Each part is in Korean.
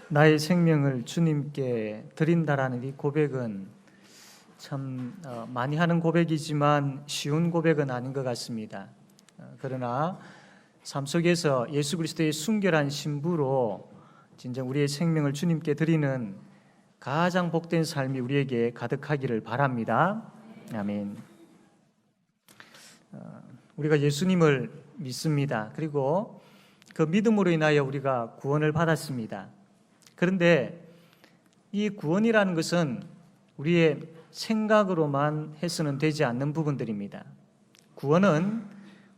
나의 생명을 주님께 드린다라는 이 고백은 참 많이 하는 고백이지만 쉬운 고백은 아닌 것 같습니다. 그러나 삶 속에서 예수 그리스도의 순결한 신부로 진정 우리의 생명을 주님께 드리는 가장 복된 삶이 우리에게 가득하기를 바랍니다. 아멘. 우리가 예수님을 믿습니다. 그리고 그 믿음으로 인하여 우리가 구원을 받았습니다. 그런데 이 구원이라는 것은 우리의 생각으로만 해서는 되지 않는 부분들입니다. 구원은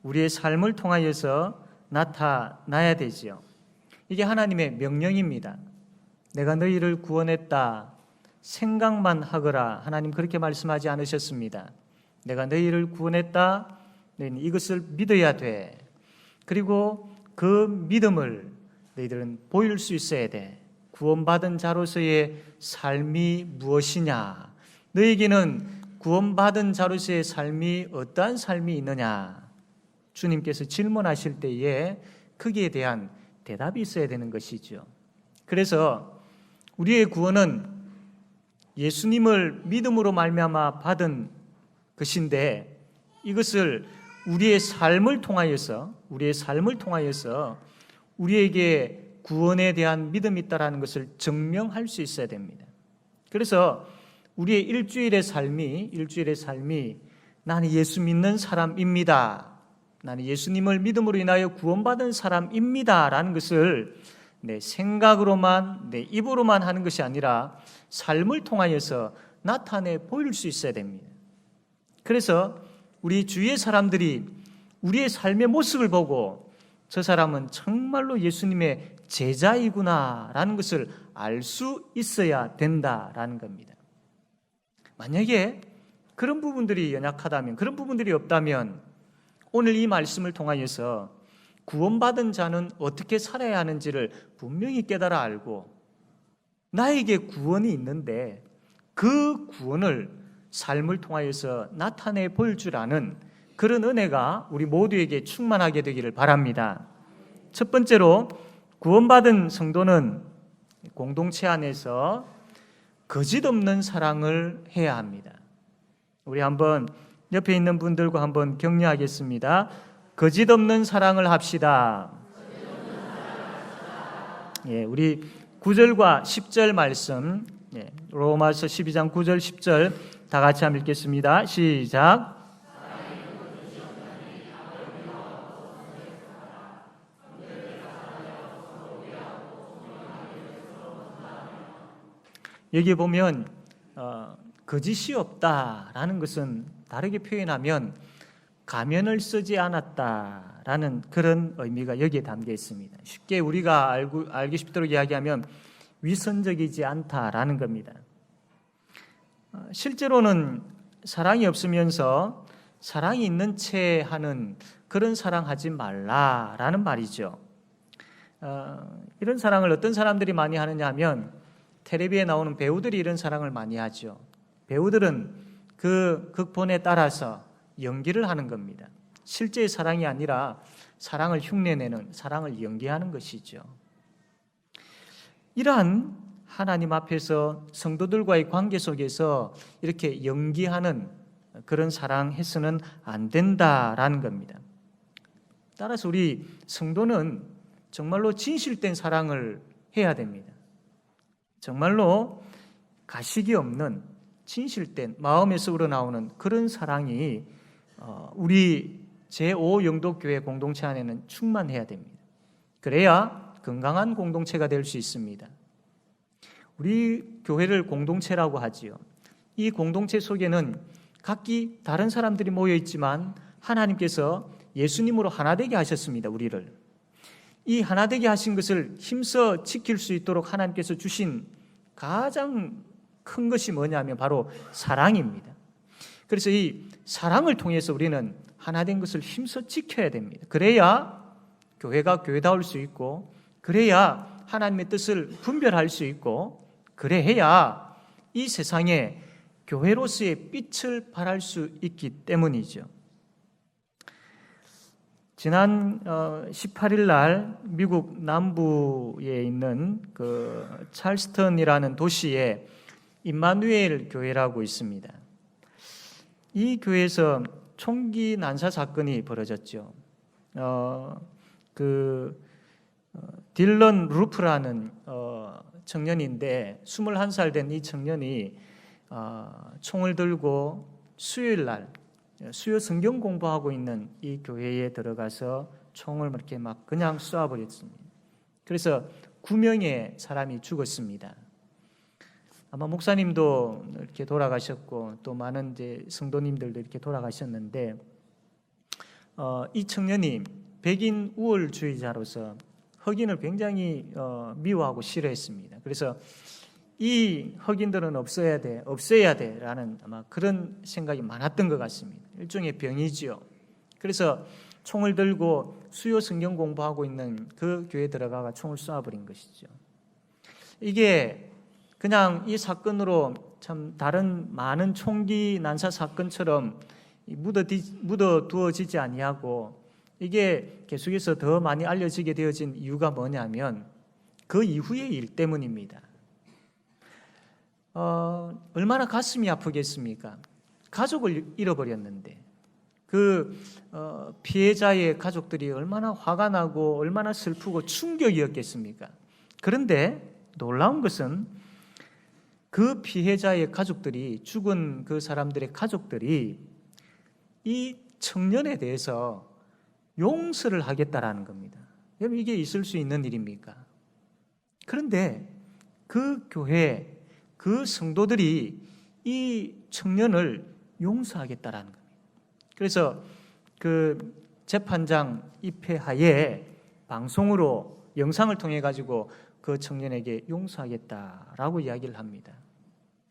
우리의 삶을 통하여서 나타나야 되지요. 이게 하나님의 명령입니다. 내가 너희를 구원했다. 생각만 하거라. 하나님 그렇게 말씀하지 않으셨습니다. 내가 너희를 구원했다. 너희는 이것을 믿어야 돼. 그리고 그 믿음을 너희들은 보일 수 있어야 돼. 구원받은 자로서의 삶이 무엇이냐? 너에게는 구원받은 자로서의 삶이 어떠한 삶이 있느냐? 주님께서 질문하실 때에 거기에 대한 대답이 있어야 되는 것이죠. 그래서 우리의 구원은 예수님을 믿음으로 말미암아 받은 것인데 이것을 우리의 삶을 통하여서 우리에게 구원에 대한 믿음이 있다는 것을 증명할 수 있어야 됩니다. 그래서 우리의 일주일의 삶이 나는 예수 믿는 사람입니다. 나는 예수님을 믿음으로 인하여 구원받은 사람입니다. 라는 것을 내 생각으로만, 내 입으로만 하는 것이 아니라 삶을 통하여서 나타내 보일 수 있어야 됩니다. 그래서 우리 주위의 사람들이 우리의 삶의 모습을 보고 저 사람은 정말로 예수님의 제자이구나 라는 것을 알 수 있어야 된다라는 겁니다. 만약에 그런 부분들이 연약하다면, 그런 부분들이 없다면 오늘 이 말씀을 통하여서 구원받은 자는 어떻게 살아야 하는지를 분명히 깨달아 알고 나에게 구원이 있는데 그 구원을 삶을 통하여서 나타내 보일 줄 아는 그런 은혜가 우리 모두에게 충만하게 되기를 바랍니다. 첫 번째로 구원받은 성도는 공동체 안에서 거짓 없는 사랑을 해야 합니다. 우리 한번 옆에 있는 분들과 한번 격려하겠습니다. 거짓 없는 사랑을 합시다. 예, 우리 9절과 10절 말씀, 로마서 12장 9절 10절 다 같이 한번 읽겠습니다. 시작. 여기 보면 거짓이 없다라는 것은 다르게 표현하면 가면을 쓰지 않았다라는 그런 의미가 여기에 담겨 있습니다. 쉽게 우리가 알기 쉽도록 이야기하면 위선적이지 않다라는 겁니다. 실제로는 사랑이 없으면서 사랑이 있는 채 하는 그런 사랑하지 말라라는 말이죠. 이런 사랑을 어떤 사람들이 많이 하느냐 하면 텔레비에 나오는 배우들이 이런 사랑을 많이 하죠. 배우들은 그 극본에 따라서 연기를 하는 겁니다. 실제의 사랑이 아니라 사랑을 흉내내는, 사랑을 연기하는 것이죠. 이러한 하나님 앞에서 성도들과의 관계 속에서 이렇게 연기하는 그런 사랑해서는 안 된다라는 겁니다. 따라서 우리 성도는 정말로 진실된 사랑을 해야 됩니다. 정말로 가식이 없는 진실된 마음에서 우러나오는 그런 사랑이 우리 제5영도교회 공동체 안에는 충만해야 됩니다. 그래야 건강한 공동체가 될 수 있습니다. 우리 교회를 공동체라고 하지요. 이 공동체 속에는 각기 다른 사람들이 모여 있지만 하나님께서 예수님으로 하나 되게 하셨습니다. 우리를. 이 하나 되게 하신 것을 힘써 지킬 수 있도록 하나님께서 주신 가장 큰 것이 뭐냐면 바로 사랑입니다. 그래서 이 사랑을 통해서 우리는 하나 된 것을 힘써 지켜야 됩니다. 그래야 교회가 교회다울 수 있고, 그래야 하나님의 뜻을 분별할 수 있고, 그래야 이 세상에 교회로서의 빛을 발할 수 있기 때문이죠. 지난 18일 날 미국 남부에 있는 그 찰스턴이라는 도시에 임마누엘 교회라고 있습니다. 이 교회에서 총기 난사 사건이 벌어졌죠. 딜런 루프라는 청년인데 21살 된 이 청년이 총을 들고 수요일 날 수요 성경 공부하고 있는 이 교회에 들어가서 총을 이렇게 막 그냥 쏴버렸습니다. 그래서 9명의 사람이 죽었습니다. 아마 목사님도 이렇게 돌아가셨고 또 많은 이제 성도님들도 이렇게 돌아가셨는데 이 청년이 백인 우월주의자로서 흑인을 굉장히 미워하고 싫어했습니다. 그래서 이 흑인들은 없어야 돼 라는 아마 그런 생각이 많았던 것 같습니다. 일종의 병이지요. 그래서 총을 들고 수요 성경 공부하고 있는 그 교회에 들어가가 총을 쏴버린 것이죠. 이게 그냥 이 사건으로 참 다른 많은 총기 난사 사건처럼 묻어두어지지 아니하고 이게 계속해서 더 많이 알려지게 되어진 이유가 뭐냐면 그 이후의 일 때문입니다. 얼마나 가슴이 아프겠습니까? 가족을 잃어버렸는데 그 피해자의 가족들이 얼마나 화가 나고 얼마나 슬프고 충격이었겠습니까? 그런데 놀라운 것은 그 피해자의 가족들이 죽은 그 사람들의 가족들이 이 청년에 대해서 용서를 하겠다라는 겁니다. 여러분 이게 있을 수 있는 일입니까? 그런데 그 교회 그 성도들이 이 청년을 용서하겠다라는 겁니다. 그래서 그 재판장 입회하에 방송으로 영상을 통해 가지고 그 청년에게 용서하겠다라고 이야기를 합니다.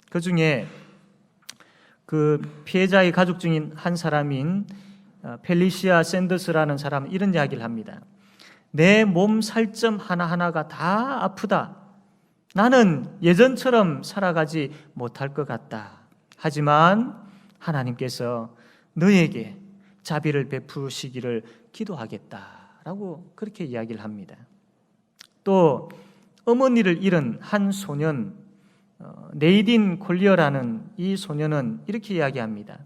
그 중에 그 피해자의 가족 중인 한 사람인 펠리시아 샌더스라는 사람은 이런 이야기를 합니다. 내 몸 살점 하나하나가 다 아프다. 나는 예전처럼 살아가지 못할 것 같다. 하지만 하나님께서 너에게 자비를 베푸시기를 기도하겠다라고 그렇게 이야기를 합니다. 또 어머니를 잃은 한 소년 네이딘 콜리어라는 이 소년은 이렇게 이야기합니다.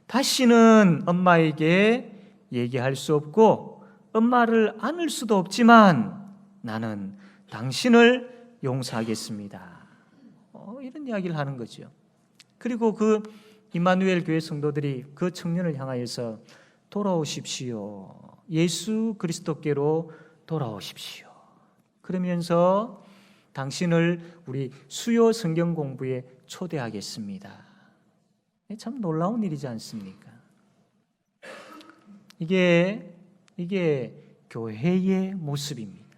다시는 엄마에게 얘기할 수 없고 엄마를 안을 수도 없지만 나는 당신을 용서하겠습니다. 이런 이야기를 하는 거죠. 그리고 그 임마누엘 교회 성도들이 그 청년을 향하여서 돌아오십시오. 예수 그리스도께로 돌아오십시오. 그러면서 당신을 우리 수요 성경 공부에 초대하겠습니다. 참 놀라운 일이지 않습니까? 이게 교회의 모습입니다.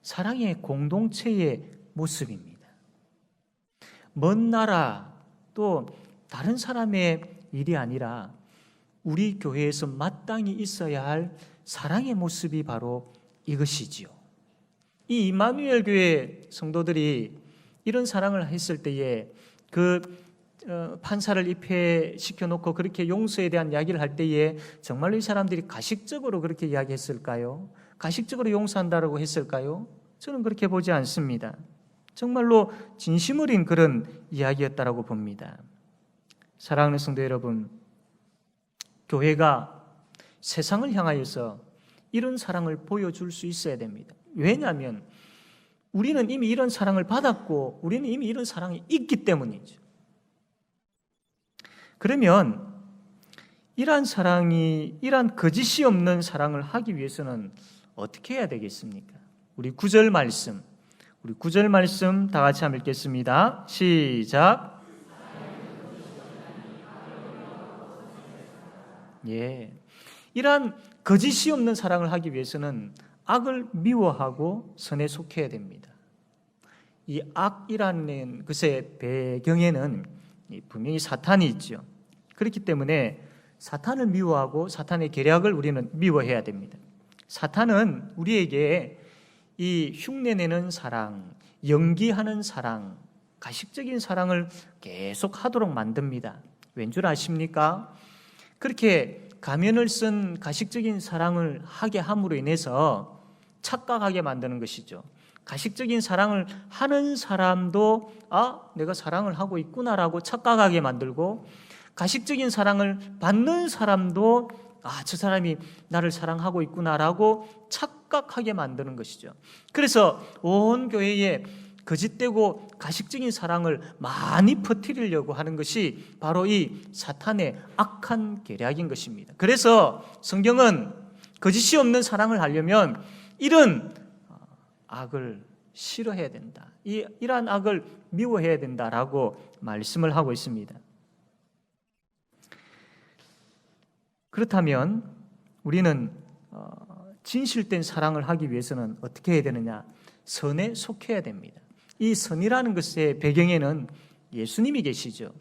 사랑의 공동체의 모습입니다. 먼 나라 또 다른 사람의 일이 아니라 우리 교회에서 마땅히 있어야 할 사랑의 모습이 바로 이것이지요. 이 임마누엘 교회 성도들이 이런 사랑을 했을 때에 그 판사를 입회시켜 놓고 그렇게 용서에 대한 이야기를 할 때에 정말로 이 사람들이 가식적으로 그렇게 이야기했을까요? 가식적으로 용서한다라고 했을까요? 저는 그렇게 보지 않습니다. 정말로 진심 어린 그런 이야기였다라고 봅니다. 사랑하는 성도 여러분, 교회가 세상을 향하여서 이런 사랑을 보여줄 수 있어야 됩니다. 왜냐하면 우리는 이미 이런 사랑을 받았고 우리는 이미 이런 사랑이 있기 때문이죠. 그러면 이러한 거짓이 없는 사랑을 하기 위해서는 어떻게 해야 되겠습니까? 우리 9절 말씀 다 같이 한번 읽겠습니다. 시작. 예. 이러한 거짓이 없는 사랑을 하기 위해서는 악을 미워하고 선에 속해야 됩니다. 이 악이라는 것의 배경에는 분명히 사탄이 있죠. 그렇기 때문에 사탄을 미워하고 사탄의 계략을 우리는 미워해야 됩니다. 사탄은 우리에게 이 흉내내는 사랑, 연기하는 사랑, 가식적인 사랑을 계속 하도록 만듭니다. 왠 줄 아십니까? 그렇게 가면을 쓴 가식적인 사랑을 하게 함으로 인해서 착각하게 만드는 것이죠. 가식적인 사랑을 하는 사람도 내가 사랑을 하고 있구나라고 착각하게 만들고, 가식적인 사랑을 받는 사람도 저 사람이 나를 사랑하고 있구나라고 착각하게 만드는 것이죠. 그래서 온 교회에 거짓되고 가식적인 사랑을 많이 퍼뜨리려고 하는 것이 바로 이 사탄의 악한 계략인 것입니다. 그래서 성경은 거짓이 없는 사랑을 하려면 이런 악을 싫어해야 된다, 이러한 악을 미워해야 된다라고 말씀을 하고 있습니다. 그렇다면 우리는 진실된 사랑을 하기 위해서는 어떻게 해야 되느냐? 선에 속해야 됩니다. 이 선이라는 것의 배경에는 예수님이 계시죠.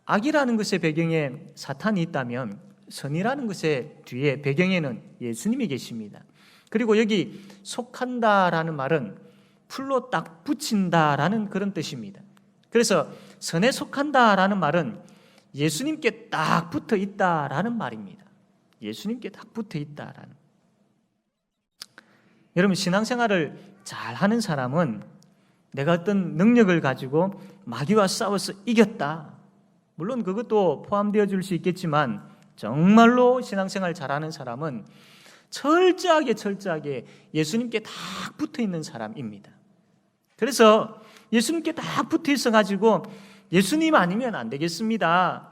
악이라는 것의 배경에 사탄이 있다면 선이라는 것의 뒤에 배경에는 예수님이 계십니다. 그리고 여기 속한다라는 말은 풀로 딱 붙인다라는 그런 뜻입니다. 그래서 선에 속한다라는 말은 예수님께 딱 붙어 있다라는 말입니다. 예수님께 딱 붙어 있다라는. 여러분, 신앙생활을 잘 하는 사람은 내가 어떤 능력을 가지고 마귀와 싸워서 이겼다, 물론 그것도 포함되어 줄 수 있겠지만, 정말로 신앙생활 잘하는 사람은 철저하게 예수님께 딱 붙어 있는 사람입니다. 그래서 예수님께 딱 붙어 있어 가지고 예수님 아니면 안 되겠습니다.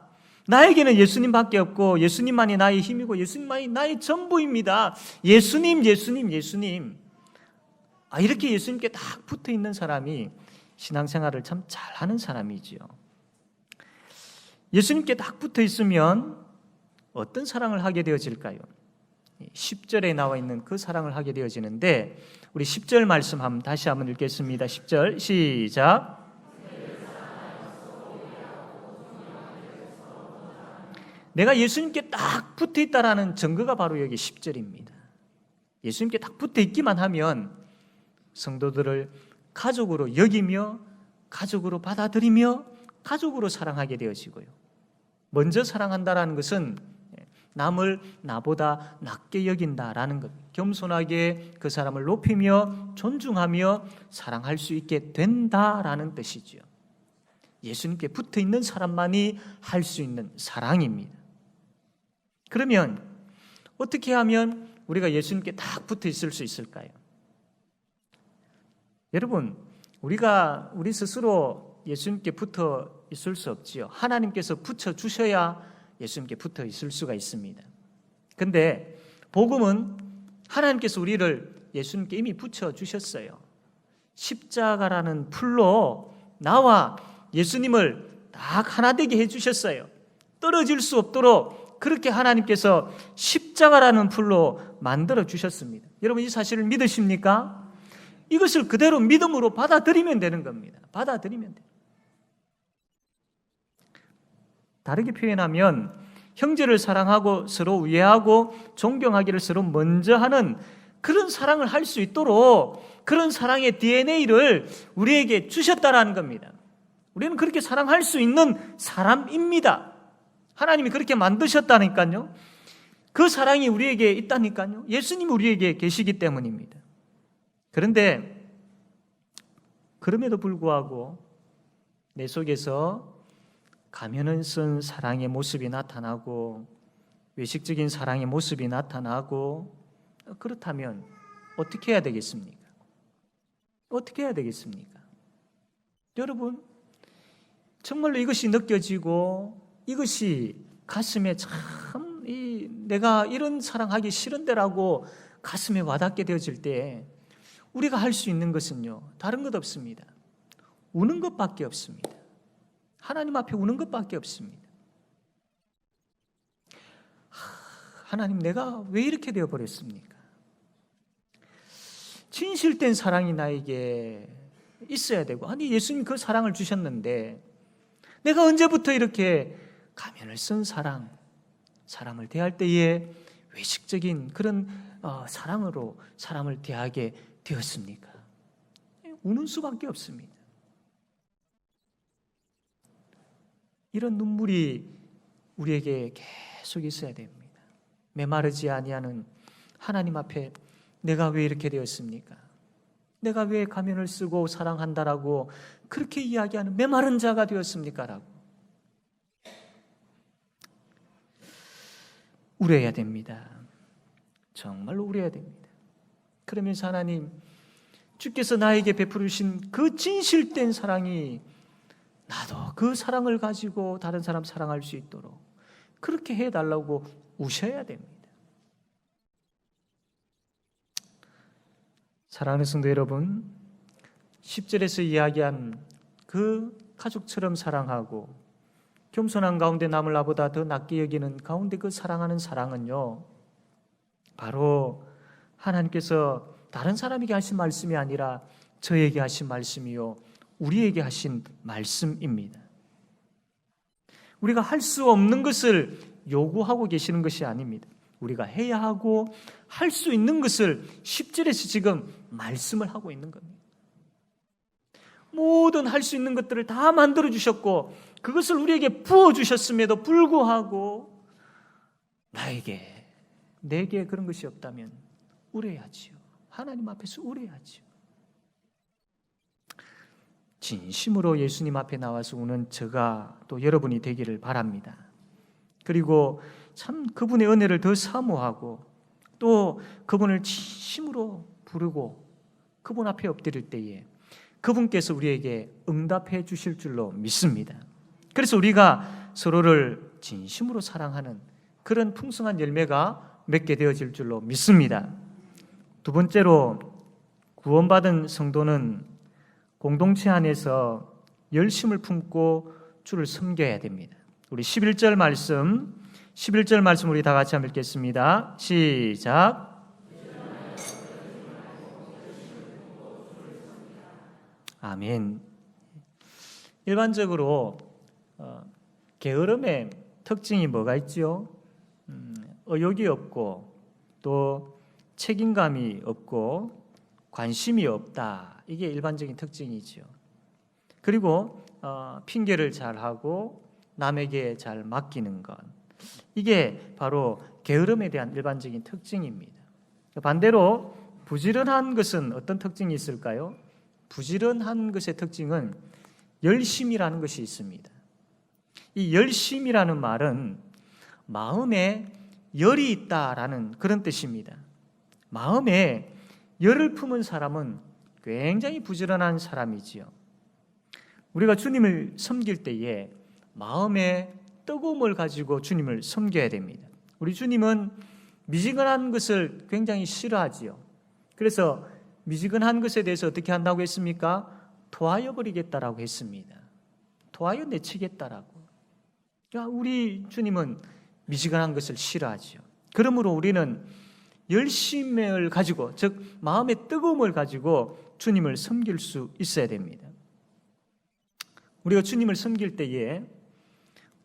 나에게는 예수님밖에 없고 예수님만이 나의 힘이고 예수님만이 나의 전부입니다. 예수님. 이렇게 예수님께 딱 붙어 있는 사람이 신앙생활을 참 잘하는 사람이지요. 예수님께 딱 붙어 있으면 어떤 사랑을 하게 되어질까요? 10절에 나와 있는 그 사랑을 하게 되어지는데, 우리 10절 말씀 다시 한번 읽겠습니다. 10절 시작. 내가 예수님께 딱 붙어 있다라는 증거가 바로 여기 10절입니다. 예수님께 딱 붙어 있기만 하면 성도들을 가족으로 여기며 가족으로 받아들이며 가족으로 사랑하게 되어지고요. 먼저 사랑한다라는 것은 남을 나보다 낮게 여긴다라는 것, 겸손하게 그 사람을 높이며 존중하며 사랑할 수 있게 된다라는 뜻이죠. 예수님께 붙어 있는 사람만이 할 수 있는 사랑입니다. 그러면 어떻게 하면 우리가 예수님께 딱 붙어 있을 수 있을까요? 여러분, 우리 스스로 예수님께 붙어 있을 수 없지요. 하나님께서 붙여 주셔야 예수님께 붙어 있을 수가 있습니다. 근데 복음은 하나님께서 우리를 예수님께 이미 붙여 주셨어요. 십자가라는 풀로 나와 예수님을 딱 하나 되게 해주셨어요. 떨어질 수 없도록 그렇게 하나님께서 십자가라는 풀로 만들어 주셨습니다. 여러분, 이 사실을 믿으십니까? 이것을 그대로 믿음으로 받아들이면 되는 겁니다. 받아들이면 돼요. 다르게 표현하면 형제를 사랑하고 서로 위하고 존경하기를 서로 먼저 하는 그런 사랑을 할 수 있도록 그런 사랑의 DNA를 우리에게 주셨다라는 겁니다. 우리는 그렇게 사랑할 수 있는 사람입니다. 하나님이 그렇게 만드셨다니까요. 그 사랑이 우리에게 있다니까요. 예수님이 우리에게 계시기 때문입니다. 그런데 그럼에도 불구하고 내 속에서 가면을 쓴 사랑의 모습이 나타나고 외식적인 사랑의 모습이 나타나고, 그렇다면 어떻게 해야 되겠습니까? 어떻게 해야 되겠습니까? 여러분, 정말로 이것이 느껴지고 이것이 가슴에 참 내가 이런 사랑하기 싫은데라고 가슴에 와닿게 되어질 때 우리가 할 수 있는 것은요, 다른 것 없습니다. 우는 것밖에 없습니다. 하나님 앞에 우는 것밖에 없습니다. 하나님, 내가 왜 이렇게 되어버렸습니까? 진실된 사랑이 나에게 있어야 되고, 아니 예수님 그 사랑을 주셨는데 내가 언제부터 이렇게 가면을 쓴 사람을 대할 때에 외식적인 그런 사랑으로 사람을 대하게 되었습니까? 우는 수밖에 없습니다. 이런 눈물이 우리에게 계속 있어야 됩니다. 메마르지 아니하는 하나님 앞에 내가 왜 이렇게 되었습니까? 내가 왜 가면을 쓰고 사랑한다라고 그렇게 이야기하는 메마른 자가 되었습니까? 라고 우려해야 됩니다. 정말로 우려해야 됩니다. 그러면서 하나님, 주께서 나에게 베풀으신 그 진실된 사랑이 나도 그 사랑을 가지고 다른 사람 사랑할 수 있도록 그렇게 해달라고 우셔야 됩니다. 사랑하는 성도 여러분, 10절에서 이야기한 그 가족처럼 사랑하고 겸손한 가운데 남을 나보다 더 낫게 여기는 가운데 그 사랑하는 사랑은요, 바로 하나님께서 다른 사람에게 하신 말씀이 아니라 저에게 하신 말씀이요, 우리에게 하신 말씀입니다. 우리가 할 수 없는 것을 요구하고 계시는 것이 아닙니다. 우리가 해야 하고 할 수 있는 것을 10절에서 지금 말씀을 하고 있는 겁니다. 모든 할 수 있는 것들을 다 만들어 주셨고 그것을 우리에게 부어 주셨음에도 불구하고 내게 그런 것이 없다면 우려야지요. 하나님 앞에서 우려야지요. 진심으로 예수님 앞에 나와서 우는 저가 또 여러분이 되기를 바랍니다. 그리고 참 그분의 은혜를 더 사모하고 또 그분을 진심으로 부르고 그분 앞에 엎드릴 때에 그분께서 우리에게 응답해 주실 줄로 믿습니다. 그래서 우리가 서로를 진심으로 사랑하는 그런 풍성한 열매가 맺게 되어질 줄로 믿습니다. 두 번째로, 구원받은 성도는 공동체 안에서 열심을 품고 주를 섬겨야 됩니다. 우리 11절 말씀 우리 다 같이 한번 읽겠습니다. 시작. 아멘. 일반적으로 게으름의 특징이 뭐가 있지요? 의욕이 없고 또 책임감이 없고 관심이 없다. 이게 일반적인 특징이죠. 그리고 핑계를 잘하고 남에게 잘 맡기는 것, 이게 바로 게으름에 대한 일반적인 특징입니다. 반대로 부지런한 것은 어떤 특징이 있을까요? 부지런한 것의 특징은 열심이라는 것이 있습니다. 이 열심이라는 말은 마음에 열이 있다라는 그런 뜻입니다. 마음에 열을 품은 사람은 굉장히 부지런한 사람이지요. 우리가 주님을 섬길 때에 마음에 뜨거움을 가지고 주님을 섬겨야 됩니다. 우리 주님은 미지근한 것을 굉장히 싫어하지요. 그래서 미지근한 것에 대해서 어떻게 한다고 했습니까? 토하여 버리겠다라고 했습니다. 토하여 내치겠다라고. 그러니까 우리 주님은 미지근한 것을 싫어하지요. 그러므로 우리는 열심을 가지고, 즉 마음의 뜨거움을 가지고 주님을 섬길 수 있어야 됩니다. 우리가 주님을 섬길 때에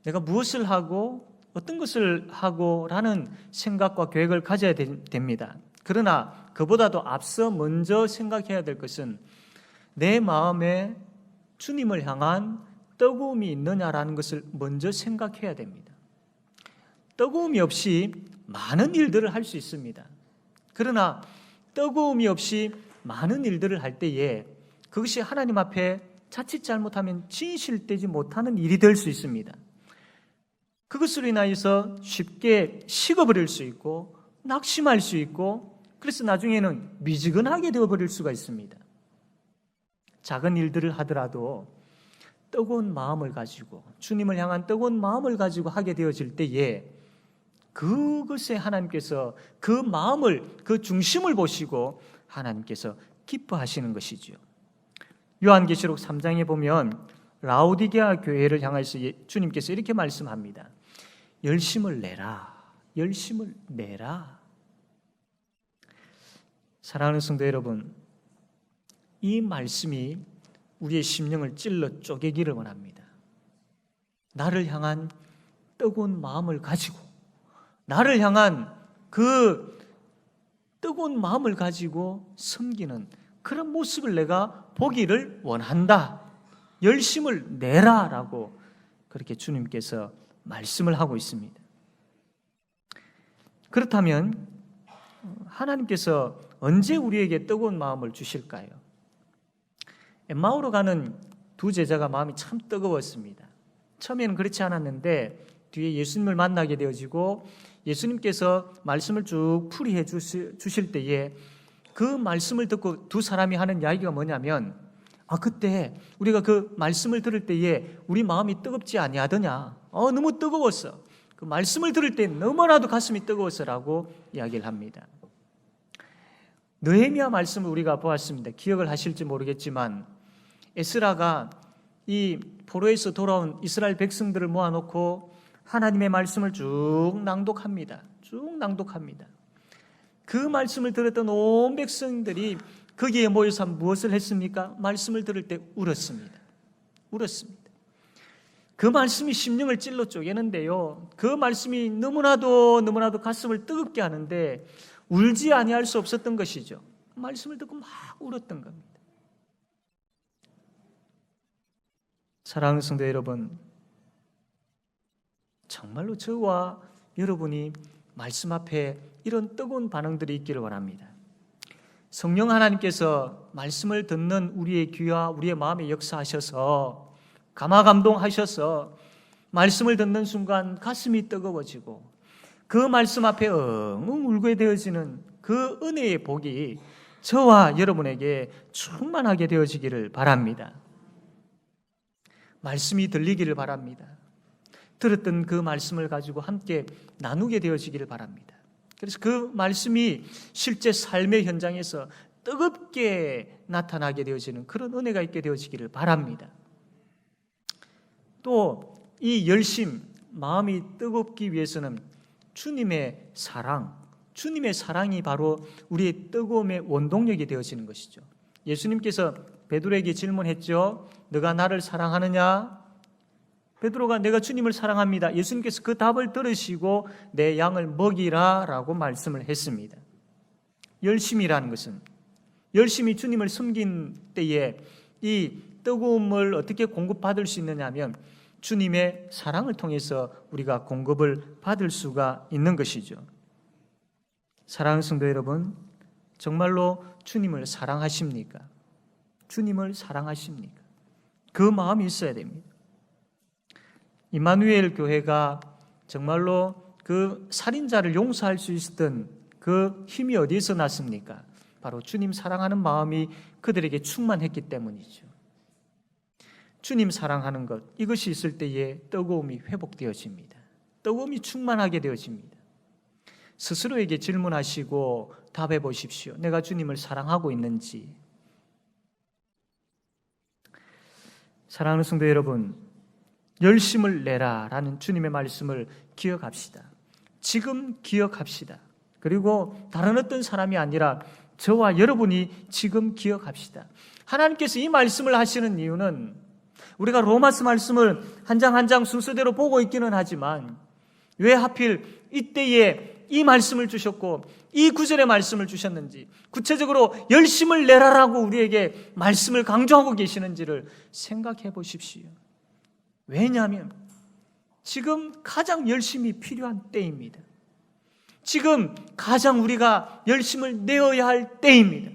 내가 무엇을 하고 어떤 것을 하고 라는 생각과 계획을 가져야 됩니다. 그러나 그보다도 앞서 먼저 생각해야 될 것은 내 마음에 주님을 향한 뜨거움이 있느냐라는 것을 먼저 생각해야 됩니다. 뜨거움이 없이 많은 일들을 할 수 있습니다. 그러나 뜨거움이 없이 많은 일들을 할 때에 그것이 하나님 앞에 자칫 잘못하면 진실되지 못하는 일이 될 수 있습니다. 그것으로 인하여서 쉽게 식어버릴 수 있고 낙심할 수 있고 그래서 나중에는 미지근하게 되어버릴 수가 있습니다. 작은 일들을 하더라도 뜨거운 마음을 가지고 주님을 향한 뜨거운 마음을 가지고 하게 되어질 때에 그것에 하나님께서 그 마음을, 그 중심을 보시고 하나님께서 기뻐하시는 것이죠. 요한계시록 3장에 보면 라오디게아 교회를 향해서 주님께서 이렇게 말씀합니다. 열심을 내라. 열심을 내라. 사랑하는 성도 여러분, 이 말씀이 우리의 심령을 찔러 쪼개기를 원합니다. 나를 향한 뜨거운 마음을 가지고 나를 향한 그 뜨거운 마음을 가지고 섬기는 그런 모습을 내가 보기를 원한다. 열심을 내라라고 그렇게 주님께서 말씀을 하고 있습니다. 그렇다면 하나님께서 언제 우리에게 뜨거운 마음을 주실까요? 엠마오로 가는 두 제자가 마음이 참 뜨거웠습니다. 처음에는 그렇지 않았는데 뒤에 예수님을 만나게 되어지고 예수님께서 말씀을 쭉 풀이해 주실 때에 그 말씀을 듣고 두 사람이 하는 이야기가 뭐냐면 그때 우리가 그 말씀을 들을 때에 우리 마음이 뜨겁지 아니하더냐? 너무 뜨거웠어. 그 말씀을 들을 때 너무나도 가슴이 뜨거웠어라고 이야기를 합니다. 느헤미야 말씀을 우리가 보았습니다. 기억을 하실지 모르겠지만 에스라가 이 포로에서 돌아온 이스라엘 백성들을 모아놓고 하나님의 말씀을 쭉 낭독합니다. 그 말씀을 들었던 온 백성들이 거기에 모여서 무엇을 했습니까? 말씀을 들을 때 울었습니다. 그 말씀이 심령을 찔러 쪼개는데요. 그 말씀이 너무나도 가슴을 뜨겁게 하는데 울지 아니할 수 없었던 것이죠. 말씀을 듣고 막 울었던 겁니다. 사랑하는 성도 여러분, 정말로 저와 여러분이 말씀 앞에 이런 뜨거운 반응들이 있기를 원합니다. 성령 하나님께서 말씀을 듣는 우리의 귀와 우리의 마음에 역사하셔서 감화감동하셔서 말씀을 듣는 순간 가슴이 뜨거워지고 그 말씀 앞에 엉엉 울게 되어지는 그 은혜의 복이 저와 여러분에게 충만하게 되어지기를 바랍니다. 말씀이 들리기를 바랍니다. 들었던 그 말씀을 가지고 함께 나누게 되어지기를 바랍니다. 그래서 그 말씀이 실제 삶의 현장에서 뜨겁게 나타나게 되어지는 그런 은혜가 있게 되어지기를 바랍니다. 또 이 열심, 마음이 뜨겁기 위해서는 주님의 사랑이 바로 우리의 뜨거움의 원동력이 되어지는 것이죠. 예수님께서 베드로에게 질문했죠. 너가 나를 사랑하느냐? 베드로가 내가 주님을 사랑합니다. 예수님께서 그 답을 들으시고 내 양을 먹이라 라고 말씀을 했습니다. 열심이라는 것은 열심히 주님을 섬긴 때에 이 뜨거움을 어떻게 공급받을 수 있느냐 하면 주님의 사랑을 통해서 우리가 공급을 받을 수가 있는 것이죠. 사랑하는 성도 여러분, 정말로 주님을 사랑하십니까? 주님을 사랑하십니까? 그 마음이 있어야 됩니다. 임마누엘 교회가 정말로 그 살인자를 용서할 수 있었던 그 힘이 어디에서 났습니까? 바로 주님 사랑하는 마음이 그들에게 충만했기 때문이죠. 주님 사랑하는 것, 이것이 있을 때에 뜨거움이 회복되어집니다. 뜨거움이 충만하게 되어집니다. 스스로에게 질문하시고 답해 보십시오. 내가 주님을 사랑하고 있는지. 사랑하는 성도 여러분, 열심을 내라 라는 주님의 말씀을 기억합시다. 지금 기억합시다. 그리고 다른 어떤 사람이 아니라 저와 여러분이 지금 기억합시다. 하나님께서 이 말씀을 하시는 이유는 우리가 로마서 말씀을 한 장 한 장 순서대로 보고 있기는 하지만 왜 하필 이때에 이 말씀을 주셨고 이 구절의 말씀을 주셨는지, 구체적으로 열심을 내라라고 우리에게 말씀을 강조하고 계시는지를 생각해 보십시오. 왜냐하면 지금 가장 열심이 필요한 때입니다. 지금 가장 우리가 열심을 내어야 할 때입니다.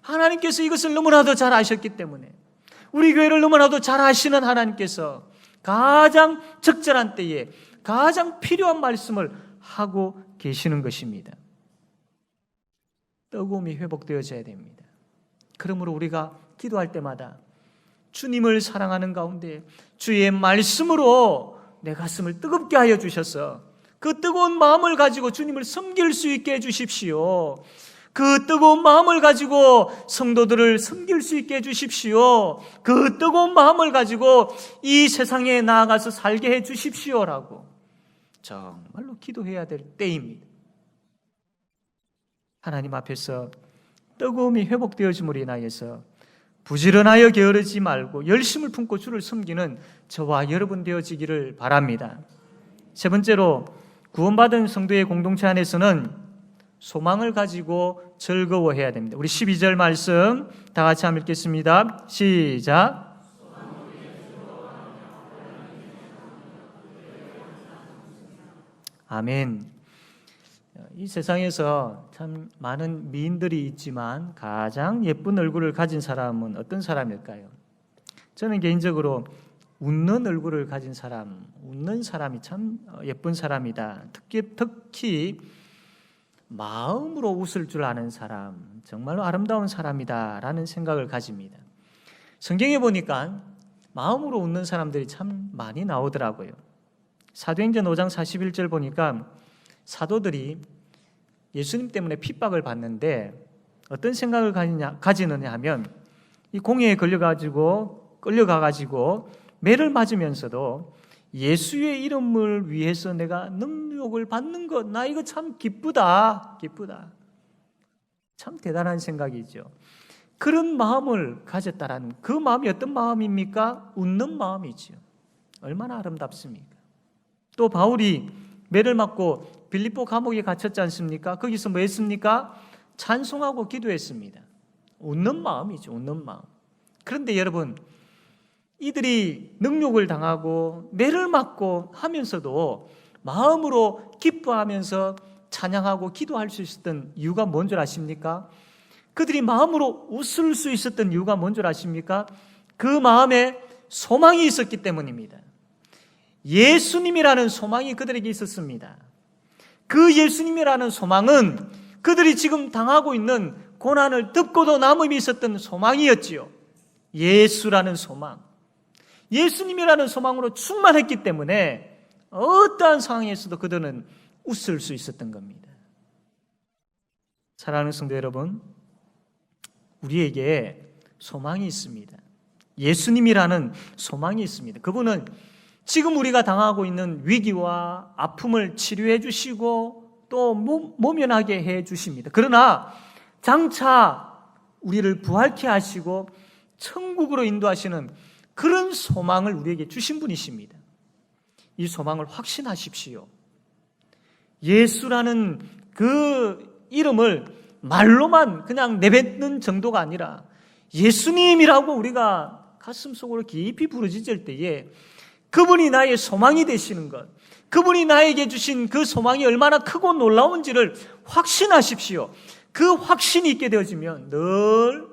하나님께서 이것을 너무나도 잘 아셨기 때문에, 우리 교회를 너무나도 잘 아시는 하나님께서 가장 적절한 때에 가장 필요한 말씀을 하고 계시는 것입니다. 뜨거움이 회복되어져야 됩니다. 그러므로 우리가 기도할 때마다 주님을 사랑하는 가운데 주의 말씀으로 내 가슴을 뜨겁게 하여 주셔서 그 뜨거운 마음을 가지고 주님을 섬길 수 있게 해주십시오. 그 뜨거운 마음을 가지고 성도들을 섬길 수 있게 해주십시오. 그 뜨거운 마음을 가지고 이 세상에 나아가서 살게 해주십시오라고 정말로 기도해야 될 때입니다. 하나님 앞에서 뜨거움이 회복되어짐으로 인하여서 부지런하여 게으르지 말고 열심을 품고 주를 섬기는 저와 여러분 되어지기를 바랍니다. 세 번째로, 구원받은 성도의 공동체 안에서는 소망을 가지고 즐거워해야 됩니다. 우리 12절 말씀 다 같이 한번 읽겠습니다. 시작. 아멘. 이 세상에서 참 많은 미인들이 있지만 가장 예쁜 얼굴을 가진 사람은 어떤 사람일까요? 저는 개인적으로 웃는 얼굴을 가진 사람, 웃는 사람이 참 예쁜 사람이다. 특히 마음으로 웃을 줄 아는 사람, 정말로 아름다운 사람이다라는 생각을 가집니다. 성경에 보니까 마음으로 웃는 사람들이 참 많이 나오더라고요. 사도행전 5장 41절 보니까 사도들이 예수님 때문에 핍박을 받는데 어떤 생각을 가지느냐 하면 이 공회에 끌려가가지고 매를 맞으면서도 예수의 이름을 위해서 내가 능욕을 받는 것, 나 이거 참 기쁘다. 참 대단한 생각이죠. 그런 마음을 가졌다라는, 그 마음이 어떤 마음입니까? 웃는 마음이죠. 얼마나 아름답습니까? 또 바울이 매를 맞고 빌립보 감옥에 갇혔지 않습니까? 거기서 뭐 했습니까? 찬송하고 기도했습니다. 웃는 마음이죠. 웃는 마음. 그런데 여러분, 이들이 능욕을 당하고 매를 맞고 하면서도 마음으로 기뻐하면서 찬양하고 기도할 수 있었던 이유가 뭔 줄 아십니까? 그들이 마음으로 웃을 수 있었던 이유가 뭔 줄 아십니까? 그 마음에 소망이 있었기 때문입니다. 예수님이라는 소망이 그들에게 있었습니다. 그 예수님이라는 소망은 그들이 지금 당하고 있는 고난을 덮고도 남음이 있었던 소망이었지요. 예수라는 소망. 예수님이라는 소망으로 충만했기 때문에 어떠한 상황에서도 그들은 웃을 수 있었던 겁니다. 사랑하는 성도 여러분, 우리에게 소망이 있습니다. 예수님이라는 소망이 있습니다. 그분은 지금 우리가 당하고 있는 위기와 아픔을 치료해 주시고 또 모면하게 해 주십니다. 그러나 장차 우리를 부활케 하시고 천국으로 인도하시는 그런 소망을 우리에게 주신 분이십니다. 이 소망을 확신하십시오. 예수라는 그 이름을 말로만 그냥 내뱉는 정도가 아니라 예수님이라고 우리가 가슴속으로 깊이 부르짖을 때에 그분이 나의 소망이 되시는 것, 그분이 나에게 주신 그 소망이 얼마나 크고 놀라운지를 확신하십시오. 그 확신이 있게 되어지면 늘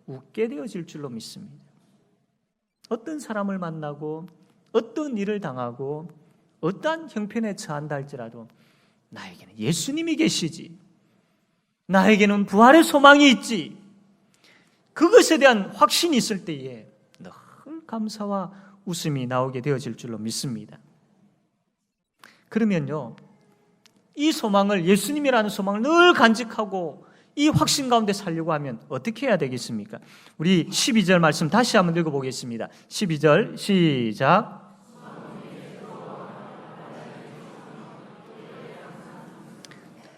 웃게 되어질 줄로 믿습니다. 어떤 사람을 만나고 어떤 일을 당하고 어떠한 형편에 처한다 할지라도 나에게는 예수님이 계시지, 나에게는 부활의 소망이 있지, 그것에 대한 확신이 있을 때에 늘 감사와 웃음이 나오게 되어질 줄로 믿습니다. 그러면요, 이 소망을, 예수님이라는 소망을 늘 간직하고 이 확신 가운데 살려고 하면 어떻게 해야 되겠습니까? 우리 12절 말씀 다시 한번 읽어보겠습니다. 12절 시작.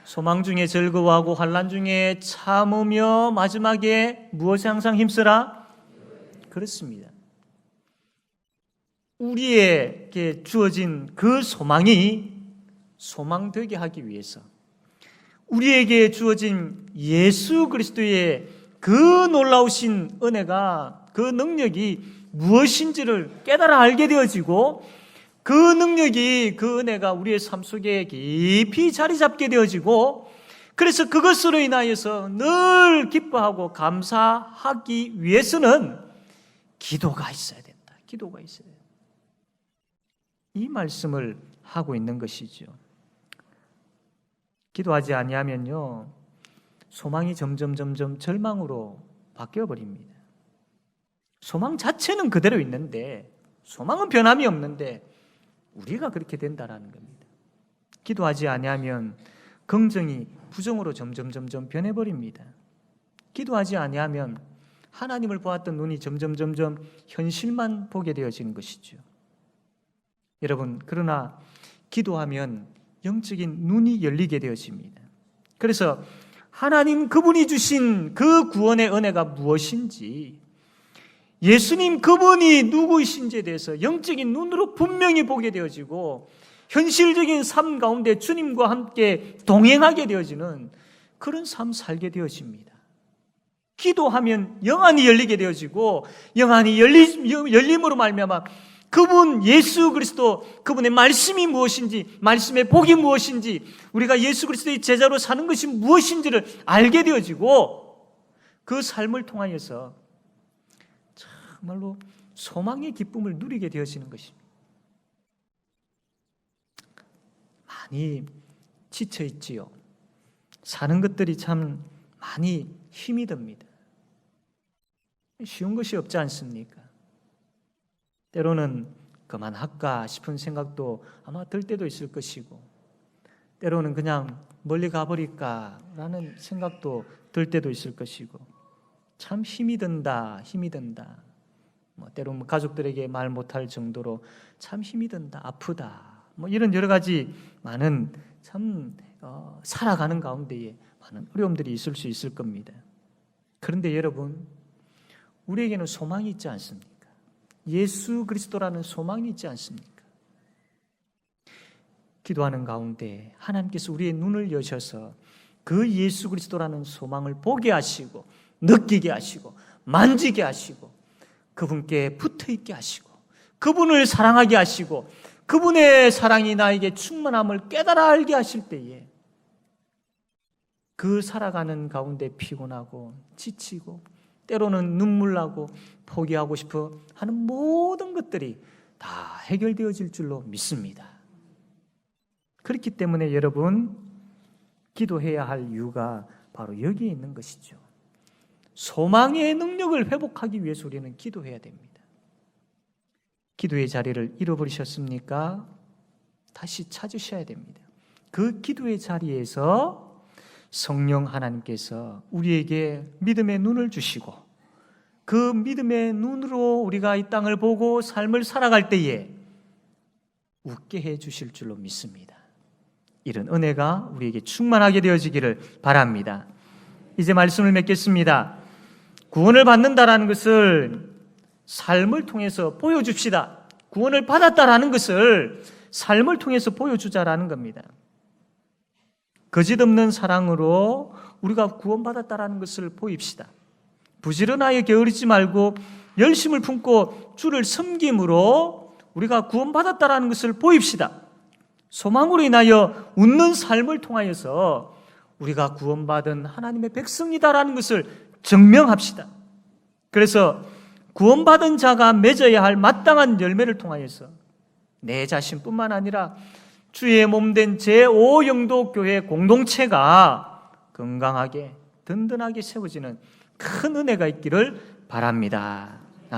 소망 중에 즐거워하고 환난 중에 참으며 마지막에 무엇에 항상 힘쓰라? 그렇습니다. 우리에게 주어진 그 소망이 소망되게 하기 위해서 우리에게 주어진 예수 그리스도의 그 놀라우신 은혜가, 그 능력이 무엇인지를 깨달아 알게 되어지고 그 능력이, 그 은혜가 우리의 삶 속에 깊이 자리 잡게 되어지고 그래서 그것으로 인하여서 늘 기뻐하고 감사하기 위해서는 기도가 있어야 된다. 기도가 있어야 된다. 이 말씀을 하고 있는 것이죠. 기도하지 아니하면요, 소망이 점점 절망으로 바뀌어버립니다. 소망 자체는 그대로 있는데, 소망은 변함이 없는데 우리가 그렇게 된다라는 겁니다. 기도하지 아니하면 긍정이 부정으로 점점 변해버립니다. 기도하지 아니하면 하나님을 보았던 눈이 점점 현실만 보게 되어지는 것이죠. 여러분, 그러나 기도하면 영적인 눈이 열리게 되어집니다. 그래서 하나님 그분이 주신 그 구원의 은혜가 무엇인지, 예수님 그분이 누구이신지에 대해서 영적인 눈으로 분명히 보게 되어지고 현실적인 삶 가운데 주님과 함께 동행하게 되어지는 그런 삶 살게 되어집니다. 기도하면 영안이 열리게 되어지고 영안이 열림으로 말미암아 그분 예수 그리스도, 그분의 말씀이 무엇인지, 말씀의 복이 무엇인지, 우리가 예수 그리스도의 제자로 사는 것이 무엇인지를 알게 되어지고 그 삶을 통하여서 정말로 소망의 기쁨을 누리게 되어지는 것입니다. 많이 지쳐 있지요. 사는 것들이 참 많이 힘이 듭니다. 쉬운 것이 없지 않습니까? 때로는 그만할까 싶은 생각도 아마 들 때도 있을 것이고, 때로는 그냥 멀리 가버릴까라는 생각도 들 때도 있을 것이고, 참 힘이 든다, 힘이 든다. 때로는 가족들에게 말 못할 정도로 참 힘이 든다, 아프다. 이런 여러 가지 많은 참 살아가는 가운데에 많은 어려움들이 있을 수 있을 겁니다. 그런데 여러분, 우리에게는 소망이 있지 않습니까? 예수 그리스도라는 소망이 있지 않습니까? 기도하는 가운데 하나님께서 우리의 눈을 여셔서 그 예수 그리스도라는 소망을 보게 하시고, 느끼게 하시고, 만지게 하시고, 그분께 붙어 있게 하시고, 그분을 사랑하게 하시고, 그분의 사랑이 나에게 충만함을 깨달아 알게 하실 때에 그 살아가는 가운데 피곤하고 지치고 때로는 눈물 나고 포기하고 싶어 하는 모든 것들이 다 해결되어질 줄로 믿습니다. 그렇기 때문에 여러분, 기도해야 할 이유가 바로 여기에 있는 것이죠. 소망의 능력을 회복하기 위해서 우리는 기도해야 됩니다. 기도의 자리를 잃어버리셨습니까? 다시 찾으셔야 됩니다. 그 기도의 자리에서 성령 하나님께서 우리에게 믿음의 눈을 주시고, 그 믿음의 눈으로 우리가 이 땅을 보고 삶을 살아갈 때에 웃게 해 주실 줄로 믿습니다. 이런 은혜가 우리에게 충만하게 되어지기를 바랍니다. 이제 말씀을 맺겠습니다. 구원을 받는다라는 것을 삶을 통해서 보여줍시다. 구원을 받았다라는 것을 삶을 통해서 보여주자라는 겁니다. 거짓없는 사랑으로 우리가 구원받았다라는 것을 보입시다. 부지런하여 게으르지 말고 열심을 품고 주를 섬김으로 우리가 구원받았다라는 것을 보입시다. 소망으로 인하여 웃는 삶을 통하여서 우리가 구원받은 하나님의 백성이다라는 것을 증명합시다. 그래서 구원받은 자가 맺어야 할 마땅한 열매를 통하여서 내 자신뿐만 아니라 주의 몸된 제5영도교회 공동체가 건강하게 든든하게 세워지는 큰 은혜가 있기를 바랍니다.